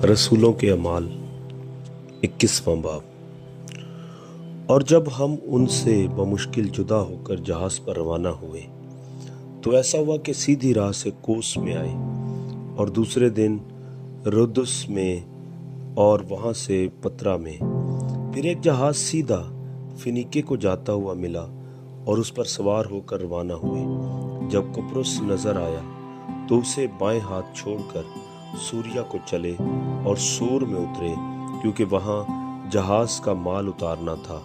रसूलों के अमाल 21वां बाब। और जब हम उनसे बमुश्किल जुदा होकर जहाज पर रवाना हुए तो ऐसा हुआ कि सीधी राह से कोस में आए और दूसरे दिन रोदस में और वहां से पतरा में। फिर एक जहाज सीधा फिनीके को जाता हुआ मिला और उस पर सवार होकर रवाना हुए। जब कुप्रुस नजर आया तो उसे बाएं हाथ छोड़कर सूरिया को चले और सूर में उतरे, क्योंकि वहां जहाज का माल उतारना था।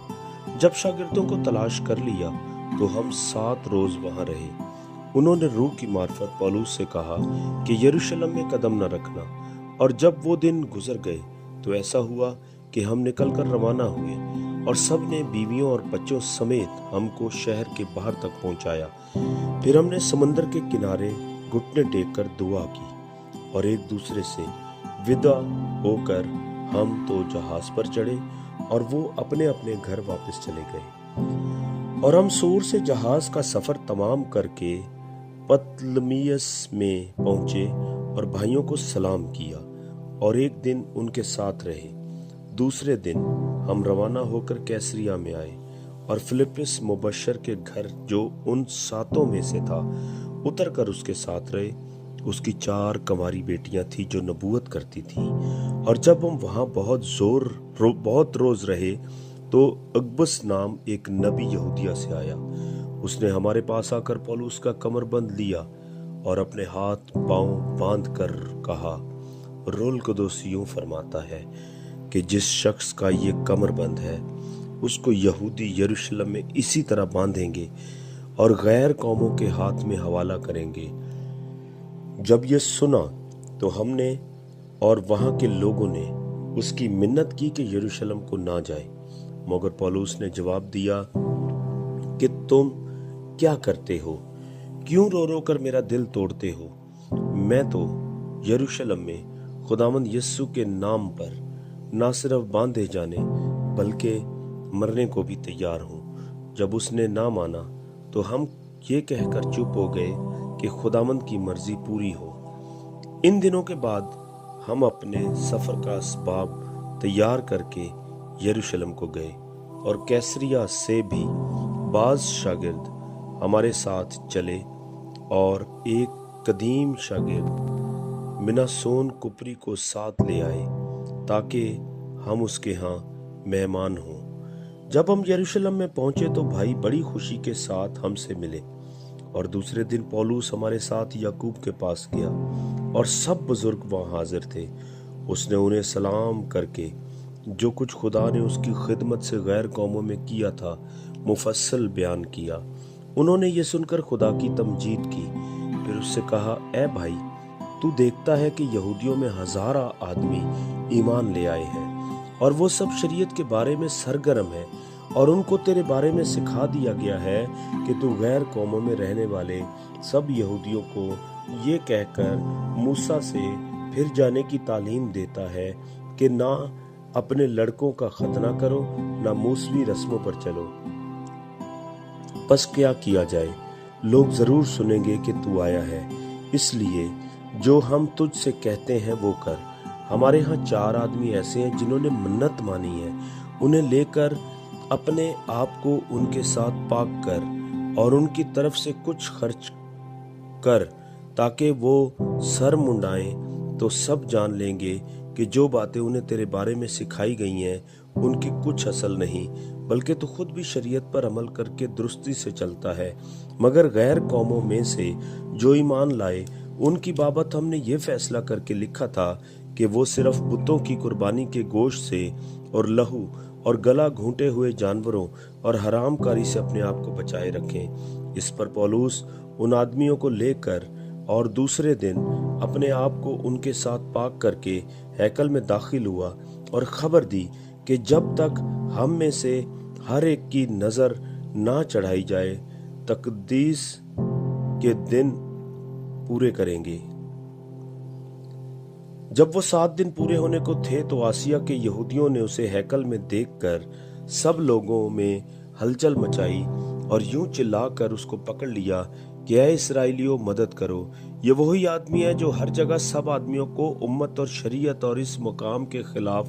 जब शागिर्दों को तलाश कर लिया तो हम 7 रोज वहां रहे। उन्होंने रूह की मार्फत पौलुस से कहा कि यरूशलेम में कदम न रखना। और जब वो दिन गुजर गए तो ऐसा हुआ कि हम निकलकर रवाना हुए और सब ने बीवियों और बच्चों समेत हमको शहर के बाहर तक पहुंचाया। फिर हमने समंदर के किनारे घुटने टेक कर दुआ की और एक दूसरे से विदा होकर हम तो जहाज पर चढ़े और वो अपने अपने घर वापस चले गए। और हम सूर से जहाज का सफर तमाम करके पतलमियस में पहुंचे और भाइयों को सलाम किया और एक दिन उनके साथ रहे। दूसरे दिन हम रवाना होकर कैसरिया में आए और फिलिप्पुस मुबशर के घर, जो उन 7 में से था, उतर कर उसके साथ रहे। उसकी 4 कंवारी बेटियां थी जो नबूवत करती थी। और जब हम वहां बहुत रोज रहे तो अगबस नाम एक नबी यहूदिया से आया। उसने हमारे पास आकर पौलुस का कमरबंद लिया और अपने हाथ पांव बांध कर कहा, रूह कुदुस यूं फरमाता है कि जिस शख्स का ये कमरबंद है उसको यहूदी यरूशलेम में इसी तरह बांधेंगे और गैर कौमों के हाथ में हवाला करेंगे। जब ये सुना तो हमने और वहां के लोगों ने उसकी मिन्नत की कि यरूशलेम को ना जाए। मगर पौलुस ने जवाब दिया कि तुम क्या करते हो? क्यों रो रो कर मेरा दिल तोड़ते हो? मैं तो यरूशलेम में खुदावंद यीशु के नाम पर ना सिर्फ बांधे जाने बल्कि मरने को भी तैयार हूं। जब उसने ना माना तो हम ये कहकर चुप हो गए कि खुदावंद की मर्जी पूरी हो। इन दिनों के बाद हम अपने सफर का असबाब तैयार करके यरूशलेम को गए और कैसरिया से भी बाज शागिर्द हमारे साथ चले और एक कदीम शागिर्द मिनासोन कुपरी को साथ ले आए ताकि हम उसके यहाँ मेहमान हों। जब हम यरूशलेम में पहुंचे तो भाई बड़ी खुशी के साथ हमसे मिले और दूसरे दिन पौलुस हमारे साथ याकूब के पास गया और सब बुजुर्ग वहां हाजिर थे। उसने उन्हें सलाम करके जो कुछ खुदा ने उसकी खिदमत से गैर कौमों में किया था मुफस्सल बयान किया। उन्होंने ये सुनकर खुदा की तमजीद की। फिर उससे कहा, ए भाई, तू देखता है कि यहूदियों में 1000 आदमी ईमान ले आए हैं और वो सब शरीयत के बारे में सरगर्म है और उनको तेरे बारे में सिखा दिया गया है कि तू गैर कौमों में रहने वाले सब यहूदियों को ये कहकर मूसा से फिर जाने की तालीम देता है कि ना अपने लड़कों का खतना करो, ना मूसवी रस्मों पर चलो। बस क्या किया जाए, लोग जरूर सुनेंगे कि तू आया है, इसलिए जो हम तुझसे कहते हैं वो कर। हमारे यहाँ 4 आदमी ऐसे हैं जिन्होंने मन्नत मानी है। उन्हें लेकर अपने आप को उनके साथ पाक कर और उनकी तरफ से कुछ खर्च कर ताकि वो सर मुंडाएं तो सब जान लेंगे कि जो बातें उन्हें तेरे बारे में सिखाई गई हैं उनकी कुछ असल नहीं, बल्कि तू खुद भी शरीयत पर अमल करके दुरुस्ती से चलता है। मगर गैर कौमों में से जो ईमान लाए उनकी बाबत हमने ये फैसला करके लिखा था कि वो सिर्फ बुतों की कुर्बानी के गोश्त से और लहू और गला घूंटे हुए जानवरों और हरामकारी से अपने आप को बचाए रखें। इस पर पौलुस उन आदमियों को लेकर और दूसरे दिन अपने आप को उनके साथ पाक करके हैकल में दाखिल हुआ और खबर दी कि जब तक हम में से हर एक की नजर ना चढ़ाई जाए तकदीस के दिन पूरे करेंगे। जब वो 7 दिन पूरे होने को थे तो आसिया के यहूदियों ने उसे हैकल में देखकर सब लोगों में हलचल मचाई और यूं चिल्लाकर उसको पकड़ लिया कि ऐ इस्राएलियों, मदद करो, یہ وہی آدمی ہے جو ہر جگہ سب آدمیوں کو امت اور شریعت اور اس مقام کے خلاف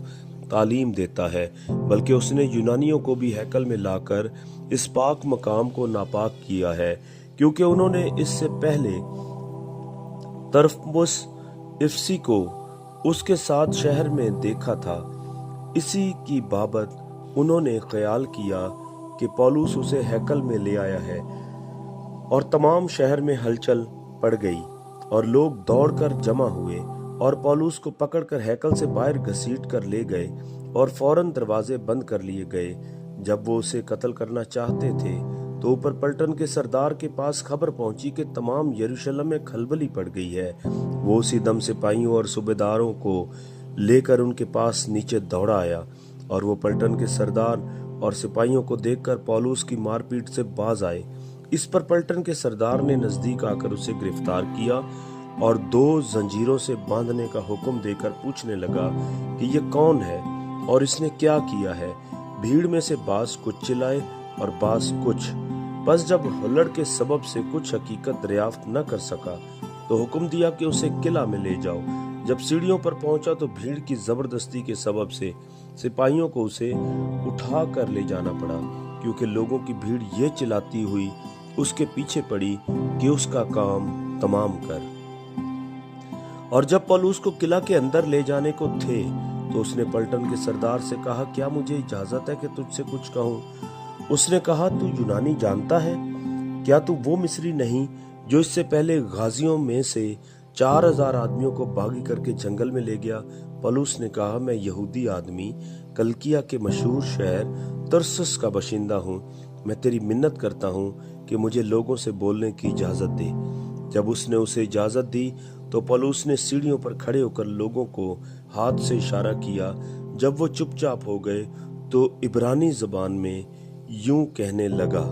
تعلیم دیتا ہے، بلکہ اس نے یونانیوں کو بھی ہیکل میں لا کر اس پاک مقام کو ناپاک کیا ہے، کیونکہ انہوں نے اس سے پہلے طرفمس افسی کو اس کے ساتھ شہر میں دیکھا تھا۔ اسی کی بابت انہوں نے خیال کیا کہ پولس اسے ہیکل میں لے آیا ہے، اور تمام شہر میں ہلچل پڑ گئی اور لوگ دوڑ کر جمع ہوئے اور پولس کو پکڑ کر ہیکل سے باہر گھسیٹ کر لے گئے اور فوراً دروازے بند کر لیے گئے۔ جب وہ اسے قتل کرنا چاہتے تھے تو اوپر پلٹن کے سردار کے پاس خبر پہنچی کہ تمام یروشلم میں کھلبلی پڑ گئی ہے۔ وہ اسی دم سپاہیوں اور صوبیداروں کو لے کر ان کے پاس نیچے دوڑا آیا، اور وہ پلٹن کے سردار اور سپاہیوں کو دیکھ کر پولس کی مار پیٹ سے باز آئے۔ اس پر پلٹن کے سردار نے نزدیک آ کر اسے گرفتار کیا اور 2 زنجیروں سے باندھنے کا حکم دے کر پوچھنے لگا کہ یہ کون ہے اور اس نے کیا کیا ہے۔ بھیڑ میں سے بعض کچھ چلائے اور بعض کچھ۔ بس جب ہلڑ کے سبب سے کچھ حقیقت دریافت نہ کر سکا تو حکم دیا کہ اسے قلعہ میں لے جاؤ۔ جب سیڑھیوں پر پہنچا تو بھیڑ کی زبردستی کے سبب سے سپاہیوں کو اسے اٹھا کر لے جانا پڑا، کیونکہ لوگوں کی بھیڑ یہ چلاتی ہوئی اس کے پیچھے پڑی کہ اس کا کام تمام کر۔ اور جب پولس کو قلعہ کے اندر لے جانے کو تھے تو اس نے پلٹن کے سردار سے کہا، کیا مجھے اجازت ہے کہ تجھ سے کچھ کہوں؟ اس نے کہا، تو یونانی جانتا ہے؟ کیا تو وہ مصری نہیں جو اس سے پہلے غازیوں میں سے 4000 آدمیوں کو باغی کر کے جنگل میں لے گیا؟ پولس نے کہا، میں یہودی آدمی کلکیا کے مشہور شہر ترسس کا باشندہ ہوں۔ میں تیری منت کرتا ہوں کہ مجھے لوگوں سے بولنے کی اجازت دے۔ جب اس نے اسے اجازت دی تو پولس نے سیڑھیوں پر کھڑے ہو کر لوگوں کو ہاتھ سے اشارہ کیا۔ جب وہ چپ چاپ ہو گئے تو عبرانی زبان میں یوں کہنے لگا،